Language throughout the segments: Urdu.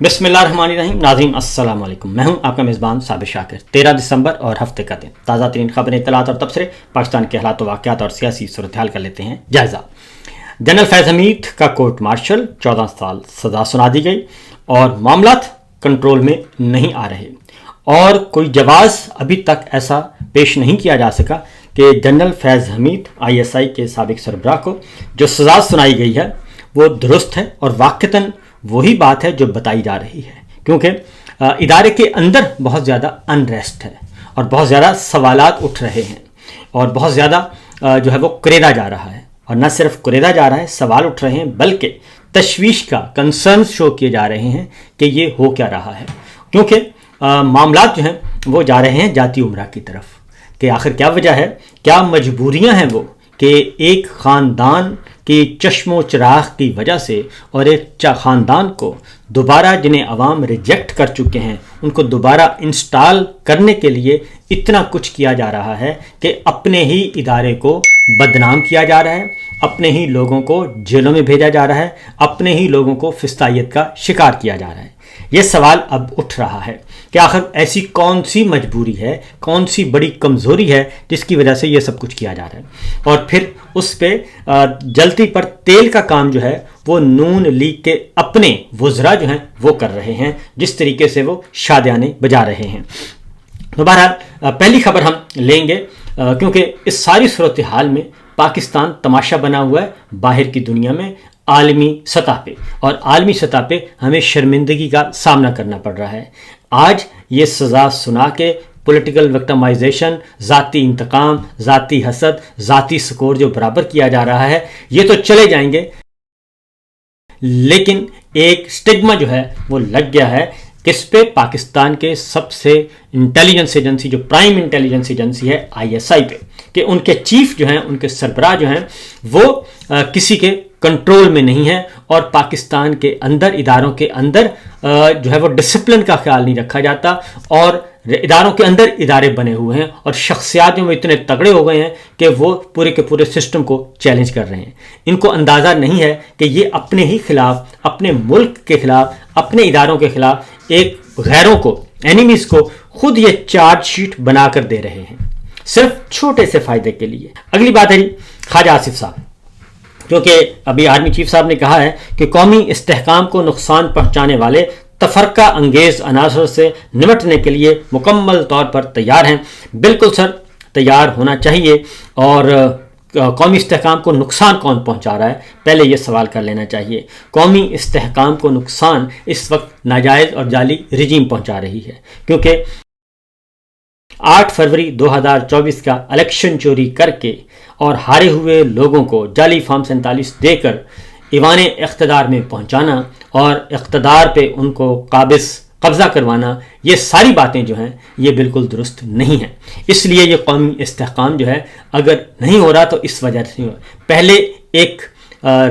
بسم اللہ الرحمن الرحیم. ناظرین السلام علیکم. میں ہوں آپ کا میزبان صابر شاکر. 13 دسمبر اور ہفتے کا دن. تازہ ترین خبریں، اطلاعات اور تبصرے پاکستان کے حالات و واقعات اور سیاسی صورتحال کر لیتے ہیں جائزہ. جنرل فیض حمید کا کورٹ مارشل 14 سال سزا سنا دی گئی اور معاملات کنٹرول میں نہیں آ رہے، اور کوئی جواز ابھی تک ایسا پیش نہیں کیا جا سکا کہ جنرل فیض حمید ISI کے سابق سربراہ کو جو سزا سنائی گئی ہے وہ درست ہے اور واقعتاً وہی بات ہے جو بتائی جا رہی ہے، کیونکہ ادارے کے اندر بہت زیادہ انریسٹ ہے اور بہت زیادہ سوالات اٹھ رہے ہیں اور بہت زیادہ جو ہے وہ کریدا جا رہا ہے. اور نہ صرف کریدا جا رہا ہے، سوال اٹھ رہے ہیں، بلکہ تشویش کا کنسرنز شو کیے جا رہے ہیں کہ یہ ہو کیا رہا ہے، کیونکہ معاملات جو ہیں وہ جا رہے ہیں جاتی عمرہ کی طرف. کہ آخر کیا وجہ ہے، کیا مجبوریاں ہیں وہ کہ ایک خاندان کی چشم و چراغ کی وجہ سے اور ایک خاندان کو دوبارہ جنہیں عوام ریجیکٹ کر چکے ہیں ان کو دوبارہ انسٹال کرنے کے لیے اتنا کچھ کیا جا رہا ہے کہ اپنے ہی ادارے کو بدنام کیا جا رہا ہے، اپنے ہی لوگوں کو جیلوں میں بھیجا جا رہا ہے، اپنے ہی لوگوں کو فسطائیت کا شکار کیا جا رہا ہے. یہ سوال اب اٹھ رہا ہے کہ آخر ایسی کون سی مجبوری ہے، کون سی بڑی کمزوری ہے جس کی وجہ سے یہ سب کچھ کیا جا رہا ہے. اور پھر اس پہ جلتی پر تیل کا کام جو ہے وہ نون لیگ کے اپنے وزراء جو ہیں وہ کر رہے ہیں، جس طریقے سے وہ شادیانے بجا رہے ہیں. تو بہرحال پہلی خبر ہم لیں گے کیونکہ اس ساری صورتحال میں پاکستان تماشا بنا ہوا ہے باہر کی دنیا میں، عالمی سطح پہ، اور عالمی سطح پہ ہمیں شرمندگی کا سامنا کرنا پڑ رہا ہے. آج یہ سزا سنا کے پولیٹیکل وکٹمائزیشن، ذاتی انتقام، ذاتی حسد، ذاتی سکور جو برابر کیا جا رہا ہے یہ تو چلے جائیں گے، لیکن ایک سٹگما جو ہے وہ لگ گیا ہے کس پہ؟ پاکستان کے سب سے انٹیلیجنس ایجنسی جو پرائم انٹیلیجنس ایجنسی ہے ISI پہ، کہ ان کے چیف جو ہیں، ان کے سربراہ جو ہیں وہ کسی کے کنٹرول میں نہیں ہے، اور پاکستان کے اندر اداروں کے اندر جو ہے وہ ڈسپلن کا خیال نہیں رکھا جاتا، اور اداروں کے اندر ادارے بنے ہوئے ہیں اور شخصیات میں اتنے تگڑے ہو گئے ہیں کہ وہ پورے کے پورے سسٹم کو چیلنج کر رہے ہیں. ان کو اندازہ نہیں ہے کہ یہ اپنے ہی خلاف، اپنے ملک کے خلاف، اپنے اداروں کے خلاف ایک غیروں کو، اینیمیز کو خود یہ چارج شیٹ بنا کر دے رہے ہیں صرف چھوٹے سے فائدے کے لیے. اگلی بات ہے خواجہ آصف صاحب، کیونکہ ابھی آرمی چیف صاحب نے کہا ہے کہ قومی استحکام کو نقصان پہنچانے والے تفرقہ انگیز عناصر سے نمٹنے کے لیے مکمل طور پر تیار ہیں. بالکل سر، تیار ہونا چاہیے. اور قومی استحکام کو نقصان کون پہنچا رہا ہے، پہلے یہ سوال کر لینا چاہیے. قومی استحکام کو نقصان اس وقت ناجائز اور جعلی رجیم پہنچا رہی ہے، کیونکہ 8 فروری 2024 کا الیکشن چوری کر کے اور ہارے ہوئے لوگوں کو جعلی فارم 47 دے کر ایوان اقتدار میں پہنچانا اور اقتدار پہ ان کو قبضہ کروانا، یہ ساری باتیں جو ہیں یہ بالکل درست نہیں ہیں. اس لیے یہ قومی استحکام جو ہے اگر نہیں ہو رہا تو اس وجہ سے ہو رہا. پہلے ایک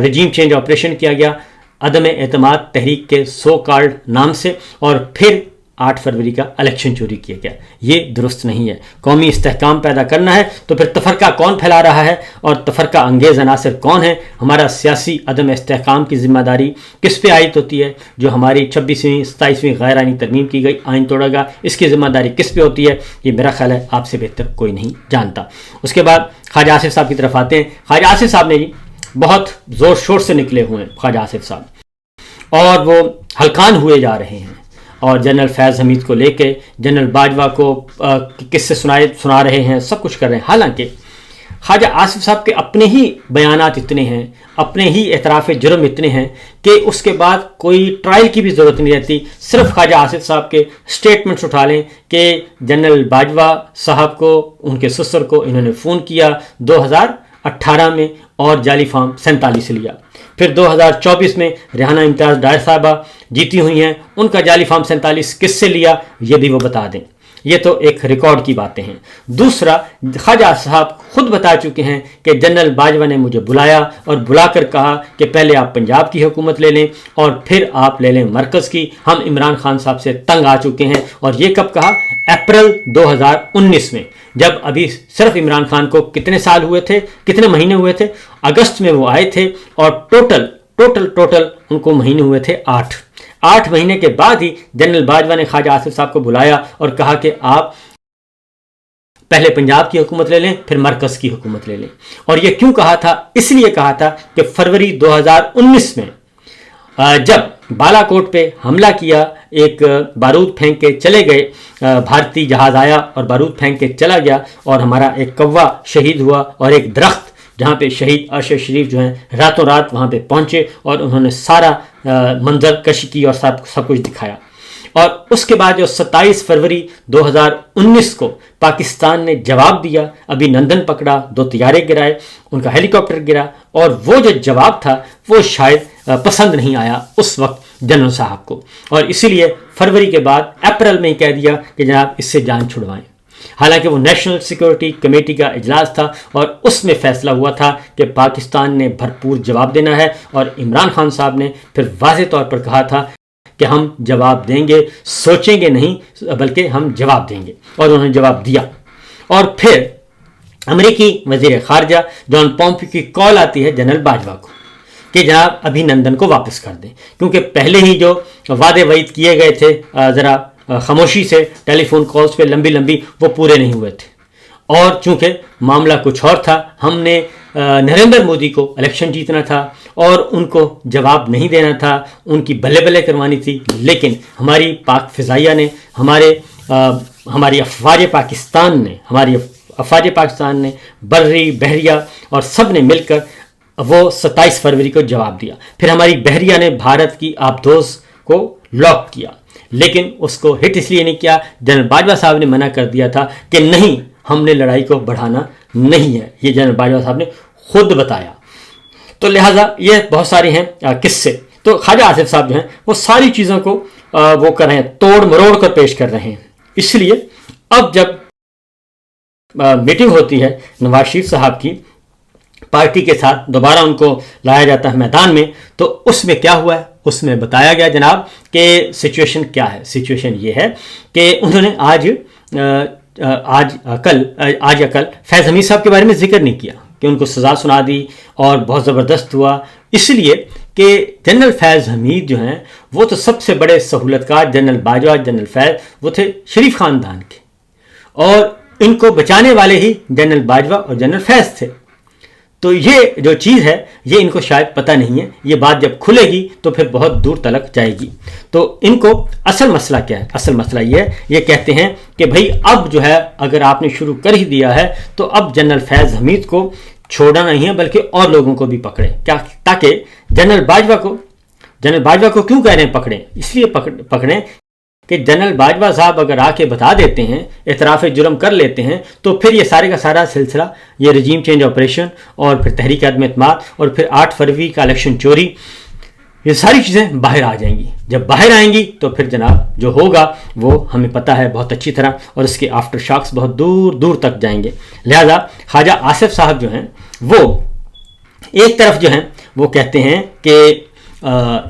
رجیم چینج آپریشن کیا گیا عدم اعتماد تحریک کے سو کالڈ نام سے، اور پھر 8 فروری کا الیکشن چوری کیا گیا. یہ درست نہیں ہے. قومی استحکام پیدا کرنا ہے تو پھر تفرقہ کون پھیلا رہا ہے اور تفرقہ انگیز عناصر کون ہیں؟ ہمارا سیاسی عدم استحکام کی ذمہ داری کس پہ عائد ہوتی ہے؟ جو ہماری 26ویں 27ویں غیر آئینی ترمیم کی گئی، آئین توڑا گیا، اس کی ذمہ داری کس پہ ہوتی ہے؟ یہ میرا خیال ہے آپ سے بہتر کوئی نہیں جانتا. اس کے بعد خواجہ آصف صاحب کی طرف آتے ہیں. خواجہ آصف صاحب نے بہت زور شور سے نکلے ہوئے ہیں خواجہ آصف صاحب، اور وہ ہلکان ہوئے جا رہے ہیں، اور جنرل فیض حمید کو لے کے جنرل باجوہ کو قصے سنا رہے ہیں، سب کچھ کر رہے ہیں. حالانکہ خواجہ آصف صاحب کے اپنے ہی بیانات اتنے ہیں، اپنے ہی اعتراف جرم اتنے ہیں کہ اس کے بعد کوئی ٹرائل کی بھی ضرورت نہیں رہتی. صرف خواجہ آصف صاحب کے سٹیٹمنٹس اٹھا لیں کہ جنرل باجوہ صاحب کو، ان کے سسر کو انہوں نے فون کیا 2018 میں اور جعلی فارم 47 لیا. پھر 2024 میں ریحانہ امتیاز ڈائر صاحبہ جیتی ہوئی ہیں، ان کا جعلی فارم 47 کس سے لیا یہ بھی وہ بتا دیں. یہ تو ایک ریکارڈ کی باتیں ہیں. دوسرا، خواجہ صاحب خود بتا چکے ہیں کہ جنرل باجوہ نے مجھے بلایا اور بلا کر کہا کہ پہلے آپ پنجاب کی حکومت لے لیں اور پھر آپ لے لیں مرکز کی. ہم عمران خان صاحب سے تنگ آ چکے ہیں. اور یہ کب کہا؟ اپریل 2019 میں، جب ابھی صرف عمران خان کو کتنے سال ہوئے تھے، کتنے مہینے ہوئے تھے؟ اگست میں وہ آئے تھے، اور ٹوٹل ان کو مہینے ہوئے تھے 8. 8 مہینے کے بعد ہی جنرل باجوہ نے خواجہ آصف صاحب کو بلایا اور کہا کہ آپ پہلے پنجاب کی حکومت لے لیں پھر مرکز کی حکومت لے لیں. اور یہ کیوں کہا تھا؟ اس لیے کہا تھا کہ فروری 2019 میں جب بالا کوٹ پہ حملہ کیا، ایک بارود پھینک کے چلے گئے، بھارتی جہاز آیا اور بارود پھینک کے چلا گیا اور ہمارا ایک کوا شہید ہوا، اور ایک درخت جہاں پہ شہید ارشد شریف جو ہیں راتوں رات وہاں پہ پہنچے اور انہوں نے سارا منظر کشی کی اور سب کچھ دکھایا. اور اس کے بعد جو 27 فروری 2019 کو پاکستان نے جواب دیا، ابھی نندن پکڑا، 2 طیارے گرائے، ان کا ہیلی کاپٹر گرا، اور وہ جو جواب تھا وہ شاید پسند نہیں آیا اس وقت جنرل صاحب کو، اور اسی لیے فروری کے بعد اپریل میں ہی کہہ دیا کہ جناب اس سے جان چھڑوائیں. حالانکہ وہ نیشنل سیکورٹی کمیٹی کا اجلاس تھا اور اس میں فیصلہ ہوا تھا کہ پاکستان نے بھرپور جواب دینا ہے، اور عمران خان صاحب نے پھر واضح طور پر کہا تھا کہ ہم جواب دیں گے، سوچیں گے نہیں بلکہ ہم جواب دیں گے، اور انہوں نے جواب دیا. اور پھر امریکی وزیر خارجہ جان پومپیو کی کال آتی ہے جنرل باجوہ کو کہ جناب ابھی نندن کو واپس کر دیں، کیونکہ پہلے ہی جو وعدے وعید کیے گئے تھے ذرا خاموشی سے ٹیلی فون کالز پہ لمبی وہ پورے نہیں ہوئے تھے. اور چونکہ معاملہ کچھ اور تھا، ہم نے نریندر مودی کو الیکشن جیتنا تھا اور ان کو جواب نہیں دینا تھا، ان کی بلے بلے کروانی تھی، لیکن ہماری پاک فضائیہ نے، ہماری افواج پاکستان نے بری بحریہ اور سب نے مل کر وہ 27 فروری کو جواب دیا. پھر ہماری بحریہ نے بھارت کی آبدوز کو لاک کیا، لیکن اس کو ہٹ اس لیے نہیں کیا، جنرل باجوہ صاحب نے منع کر دیا تھا کہ نہیں، ہم نے لڑائی کو بڑھانا نہیں ہے، یہ جنرل باجوہ صاحب نے خود بتایا. تو لہٰذا یہ بہت سارے ہیں قصے. تو خواجہ آصف صاحب جو ہیں وہ ساری چیزوں کو وہ کر رہے ہیں، توڑ مروڑ کر پیش کر رہے ہیں. اس لیے اب جب میٹنگ ہوتی ہے نواز شریف صاحب کی پارٹی کے ساتھ، دوبارہ ان کو لایا جاتا ہے میدان میں، تو اس میں کیا ہوا ہے؟ اس میں بتایا گیا جناب کہ سچویشن کیا ہے. سچویشن یہ ہے کہ انہوں نے آج یا کل فیض حمید صاحب کے بارے میں ذکر نہیں کیا کہ ان کو سزا سنا دی اور بہت زبردست ہوا، اس لیے کہ جنرل فیض حمید جو ہیں وہ تو سب سے بڑے سہولت کار، جنرل باجوہ، جنرل فیض، وہ تھے شریف خاندان کے، اور ان کو بچانے والے ہی جنرل باجوہ اور جنرل فیض تھے. تو یہ جو چیز ہے یہ ان کو شاید پتہ نہیں ہے، یہ بات جب کھلے گی تو پھر بہت دور تلک جائے گی. تو ان کو اصل مسئلہ کیا ہے؟ اصل مسئلہ یہ ہے، یہ کہتے ہیں کہ بھائی اب جو ہے اگر آپ نے شروع کر ہی دیا ہے تو اب جنرل فیض حمید کو چھوڑنا نہیں ہے بلکہ اور لوگوں کو بھی پکڑیں، تاکہ جنرل باجوہ کو کیوں کہہ رہے ہیں پکڑیں؟ اس لیے پکڑیں کہ جنرل باجوہ صاحب اگر آ کے بتا دیتے ہیں، اعتراف جرم کر لیتے ہیں، تو پھر یہ سارے کا سارا سلسلہ، یہ رجیم چینج آپریشن اور پھر تحریک عدم اعتماد اور پھر 8 فروری کا الیکشن چوری، یہ ساری چیزیں باہر آ جائیں گی. جب باہر آئیں گی تو پھر جناب جو ہوگا وہ ہمیں پتہ ہے بہت اچھی طرح، اور اس کے آفٹر شاکس بہت دور دور تک جائیں گے. لہذا خواجہ آصف صاحب جو ہیں وہ ایک طرف جو ہیں وہ کہتے ہیں کہ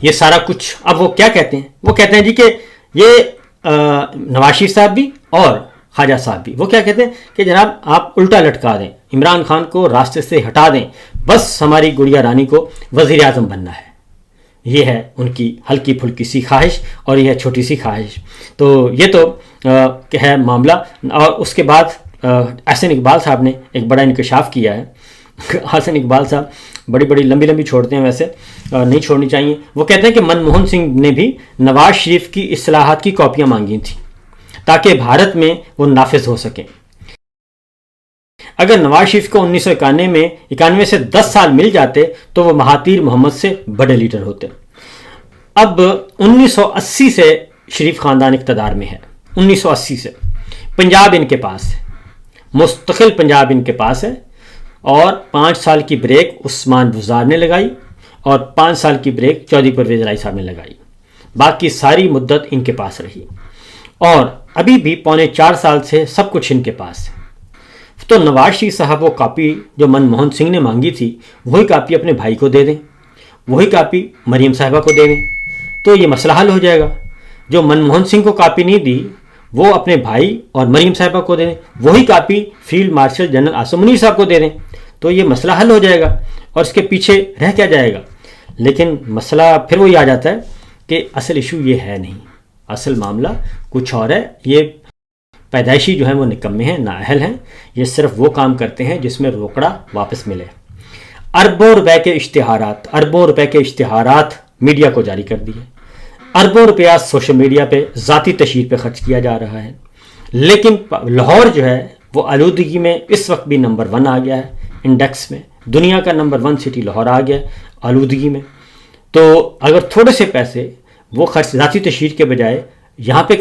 یہ سارا کچھ، اب وہ کیا کہتے ہیں؟ وہ کہتے ہیں جی کہ یہ نواز شریف صاحب بھی اور خواجہ صاحب بھی، وہ کیا کہتے ہیں کہ جناب آپ الٹا لٹکا دیں، عمران خان کو راستے سے ہٹا دیں، بس ہماری گڑیا رانی کو وزیر اعظم بننا ہے. یہ ہے ان کی ہلکی پھلکی سی خواہش، اور یہ ہے چھوٹی سی خواہش. تو یہ تو ہے معاملہ. اور اس کے بعد احسن اقبال صاحب نے ایک بڑا انکشاف کیا ہے. احسن اقبال صاحب بڑی لمبی چھوڑتے ہیں، ویسے نہیں چھوڑنی چاہیے. وہ کہتے ہیں کہ منموہن سنگھ نے بھی نواز شریف کی اصلاحات کی کاپیاں مانگی تھیں تاکہ بھارت میں وہ نافذ ہو سکیں. اگر نواز شریف کو 1991 سے 10 سال مل جاتے تو وہ مہاتیر محمد سے بڑے لیڈر ہوتے. اب 1980 سے شریف خاندان اقتدار میں ہے. 1980 سے پنجاب ان کے پاس ہے، مستقل پنجاب ان کے پاس ہے، اور 5 سال کی بریک عثمان بزار نے لگائی اور 5 سال کی بریک چودھری پرویز الہی صاحب نے لگائی. باقی ساری مدت ان کے پاس رہی، اور ابھی بھی 3.25 سال سے سب کچھ ان کے پاس ہے. تو نواز شریف صاحب وہ کاپی جو منموہن سنگھ نے مانگی تھی وہی کاپی اپنے بھائی کو دے دیں، وہی کاپی مریم صاحبہ کو دے دیں، تو یہ مسئلہ حل ہو جائے گا. جو منموہن سنگھ کو کاپی نہیں دی وہ اپنے بھائی اور مریم صاحبہ کو دے دیں، وہی copy field marshal general Asim Munir صاحب کو دے دیں، تو یہ مسئلہ حل ہو جائے گا. اور اس کے پیچھے رہ کیا جائے گا؟ لیکن مسئلہ پھر وہی آ جاتا ہے کہ اصل ایشو یہ ہے نہیں، اصل معاملہ کچھ اور ہے. یہ پیدائشی جو ہیں وہ نکمے ہیں، نااہل ہیں. یہ صرف وہ کام کرتے ہیں جس میں روکڑا واپس ملے. اربوں روپے کے اشتہارات میڈیا کو جاری کر دیے. اربوں روپیہ سوشل میڈیا پہ ذاتی تشہیر پہ خرچ کیا جا رہا ہے. لیکن لاہور جو ہے وہ آلودگی میں اس وقت بھی نمبر 1 آ گیا ہے انڈیکس میں. دنیا کا نمبر 1 سٹی لاہور آ گیا آلودگی میں. تو اگر تھوڑے سے پیسے وہ خرچ ذاتی تشہیر کے بجائے یہاں پہ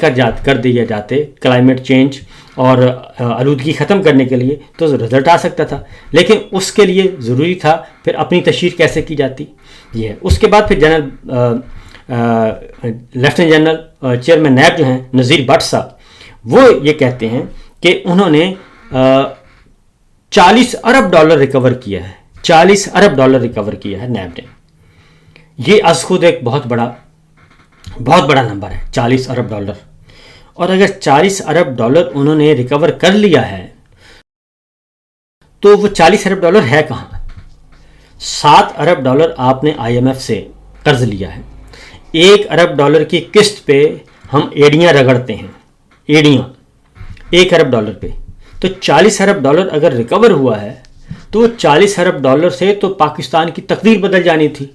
کر دیے جاتے کلائمیٹ چینج اور آلودگی ختم کرنے کے لیے تو رزلٹ آ سکتا تھا. لیکن اس کے لیے ضروری تھا پھر اپنی تشہیر کیسے کی جاتی. یہ ہے. اس کے بعد پھر لیفٹیننٹ جنرل چیئرمین نیب جو ہیں نذیر بٹ صاحب، وہ یہ کہتے ہیں کہ انہوں نے $40 ارب ریکور کیا ہے. $40 ارب ریکور کیا ہے نیب نے. یہ از خود ایک بہت بڑا نمبر ہے، $40 ارب. اور اگر $40 ارب انہوں نے ریکور کر لیا ہے تو وہ $40 ارب ہے کہاں؟ $7 ارب آپ نے IMF سے قرض لیا ہے. $1 ارب کی قسط پہ ہم ایڑیاں رگڑتے ہیں، ایڑیاں $1 ارب پہ. تو $40 ارب اگر ریکور ہوا ہے تو وہ $40 ارب سے تو پاکستان کی تقدیر بدل جانی تھی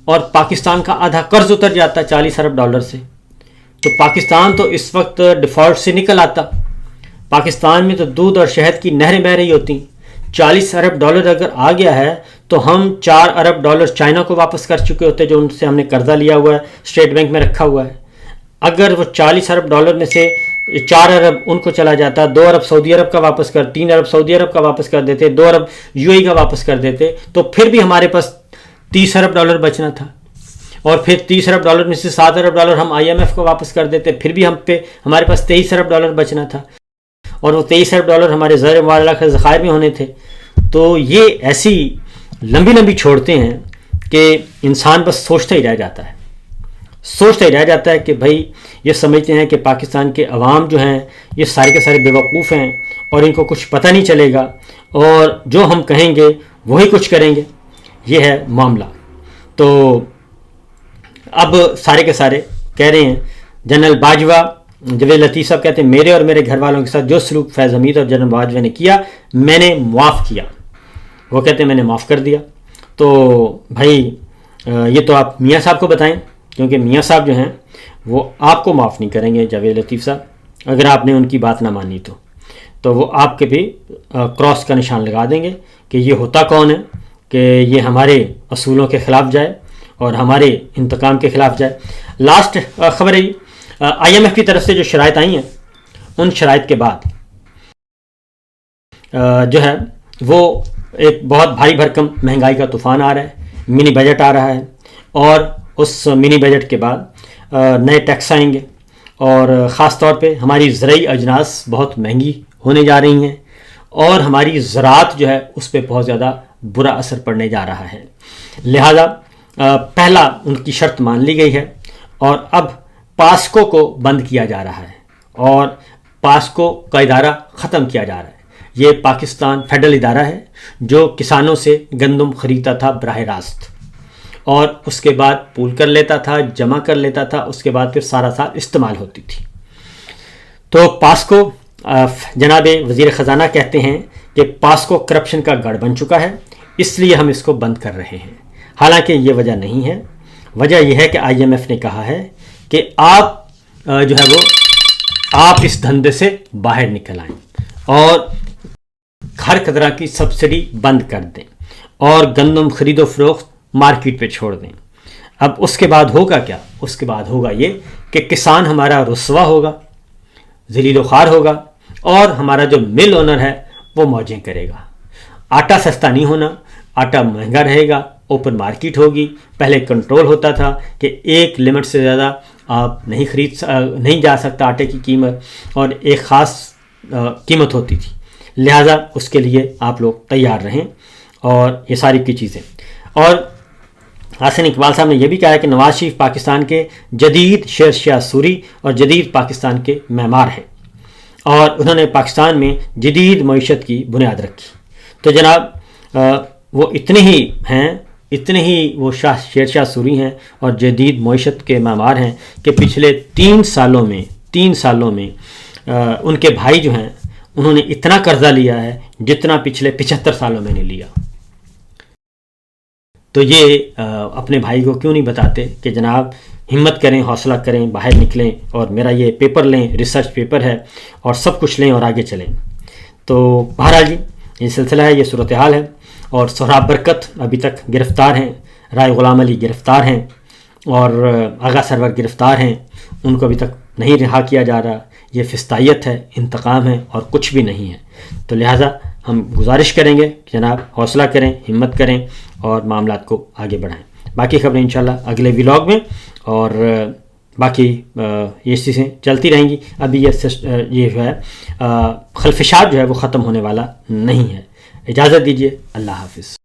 اور پاکستان کا آدھا قرض اتر جاتا $40 ارب سے. تو پاکستان تو اس وقت ڈیفالٹ سے نکل آتا. پاکستان میں تو دودھ اور شہد کی نہریں بہہ رہی ہوتی. $40 ارب اگر آ گیا ہے تو ہم $4 ارب چائنا کو واپس کر چکے ہوتے جو ان سے ہم نے قرضہ لیا ہوا ہے، اسٹیٹ بینک میں رکھا ہوا ہے. اگر وہ $40 ارب میں سے 4 ارب ان کو چلا جاتا، 2 ارب سعودی عرب کا واپس 3 ارب سعودی عرب کا واپس کر دیتے، 2 ارب UAE کا واپس کر دیتے، تو پھر بھی ہمارے پاس $30 ارب بچنا تھا. اور پھر $30 ارب میں سے $7 ارب ہم IMF کو واپس کر دیتے، پھر بھی ہمارے پاس $23 ارب بچنا تھا. اور وہ $23 ارب ہمارے زیر معاملہ ذخائر میں ہونے تھے. تو یہ ایسی لمبی چھوڑتے ہیں کہ انسان بس سوچتا ہی رہ جاتا ہے کہ بھائی یہ سمجھتے ہیں کہ پاکستان کے عوام جو ہیں یہ سارے کے سارے بیوقوف ہیں اور ان کو کچھ پتہ نہیں چلے گا اور جو ہم کہیں گے وہی کچھ کریں گے. یہ ہے معاملہ. تو اب سارے کے سارے کہہ رہے ہیں، جنرل باجوہ جوید لطیف صاحب کہتے ہیں میرے اور میرے گھر والوں کے ساتھ جو سلوک فیض حمید اور جنرل باجوہ نے کیا میں نے معاف کیا. وہ کہتے ہیں میں نے معاف کر دیا. تو بھائی یہ تو آپ میاں صاحب کو بتائیں، کیونکہ میاں صاحب جو ہیں وہ آپ کو معاف نہیں کریں گے جاوید لطیف صاحب. اگر آپ نے ان کی بات نہ مانی تو وہ آپ کے بھی کراس کا نشان لگا دیں گے کہ یہ ہوتا کون ہے کہ یہ ہمارے اصولوں کے خلاف جائے اور ہمارے انتقام کے خلاف جائے. لاسٹ خبر ہے IMF کی طرف سے جو شرائط آئی ہیں ان شرائط کے بعد جو ہے وہ ایک بہت بھاری بھرکم مہنگائی کا طوفان آ رہا ہے، منی بجٹ آ رہا ہے اور اس منی بجٹ کے بعد نئے ٹیکس آئیں گے اور خاص طور پہ ہماری زرعی اجناس بہت مہنگی ہونے جا رہی ہیں اور ہماری زراعت جو ہے اس پہ بہت زیادہ برا اثر پڑنے جا رہا ہے. لہذا پہلا ان کی شرط مان لی گئی ہے اور اب پاسکو کو بند کیا جا رہا ہے اور پاسکو کا ادارہ ختم کیا جا رہا ہے. یہ پاکستان فیڈرل ادارہ ہے جو کسانوں سے گندم خریدتا تھا براہ راست اور اس کے بعد پول کر لیتا تھا، جمع کر لیتا تھا، اس کے بعد پھر سارا سال استعمال ہوتی تھی. تو پاسکو جناب وزیر خزانہ کہتے ہیں کہ پاسکو کرپشن کا گڑھ بن چکا ہے، اس لیے ہم اس کو بند کر رہے ہیں. حالانکہ یہ وجہ نہیں ہے. وجہ یہ ہے کہ IMF نے کہا ہے کہ آپ جو ہے وہ آپ اس دھندے سے باہر نکل آئیں اور ہر قطرہ کی سبسڈی بند کر دیں اور گندم خرید و فروخت مارکیٹ پہ چھوڑ دیں. اب اس کے بعد ہوگا کیا؟ اس کے بعد ہوگا یہ کہ کسان ہمارا رسوا ہوگا، ذلیل و خوار ہوگا اور ہمارا جو مل اونر ہے وہ موجیں کرے گا. آٹا سستا نہیں ہونا، آٹا مہنگا رہے گا، اوپن مارکیٹ ہوگی. پہلے کنٹرول ہوتا تھا کہ ایک لمٹ سے زیادہ آپ نہیں جا سکتا آٹے کی قیمت اور ایک خاص قیمت ہوتی تھی. لہٰذا اس کے لیے آپ لوگ تیار رہیں اور یہ ساری کی چیزیں. اور حسن اقبال صاحب نے یہ بھی کہا ہے کہ نواز شریف پاکستان کے جدید شیر شاہ سوری اور جدید پاکستان کے معمار ہیں اور انہوں نے پاکستان میں جدید معیشت کی بنیاد رکھی. تو جناب وہ اتنے ہی ہیں اتنے ہی وہ شیر شاہ سوری ہیں اور جدید معیشت کے معمار ہیں کہ پچھلے 3 سالوں میں ان کے بھائی جو ہیں انہوں نے اتنا قرضہ لیا ہے جتنا پچھلے 75 سالوں میں نے لیا. تو یہ اپنے بھائی کو کیوں نہیں بتاتے کہ جناب ہمت کریں، حوصلہ کریں، باہر نکلیں اور میرا یہ پیپر لیں، ریسرچ پیپر ہے، اور سب کچھ لیں اور آگے چلیں. تو بہرحال جی یہ سلسلہ ہے، یہ صورتحال ہے. اور سہراب برکت ابھی تک گرفتار ہیں، رائے غلام علی گرفتار ہیں، اور آغا سرور گرفتار ہیں. ان کو ابھی تک نہیں رہا کیا جا رہا. یہ فستائیت ہے، انتقام ہے، اور کچھ بھی نہیں ہے. تو لہٰذا ہم گزارش کریں گے کہ جناب حوصلہ کریں، ہمت کریں اور معاملات کو آگے بڑھائیں. باقی خبریں انشاءاللہ اگلے ولاگ میں، اور باقی یہ چیزیں چلتی رہیں گی. ابھی یہ جو ہے خلفشات جو ہے وہ ختم ہونے والا نہیں ہے. اجازت دیجیے، اللہ حافظ.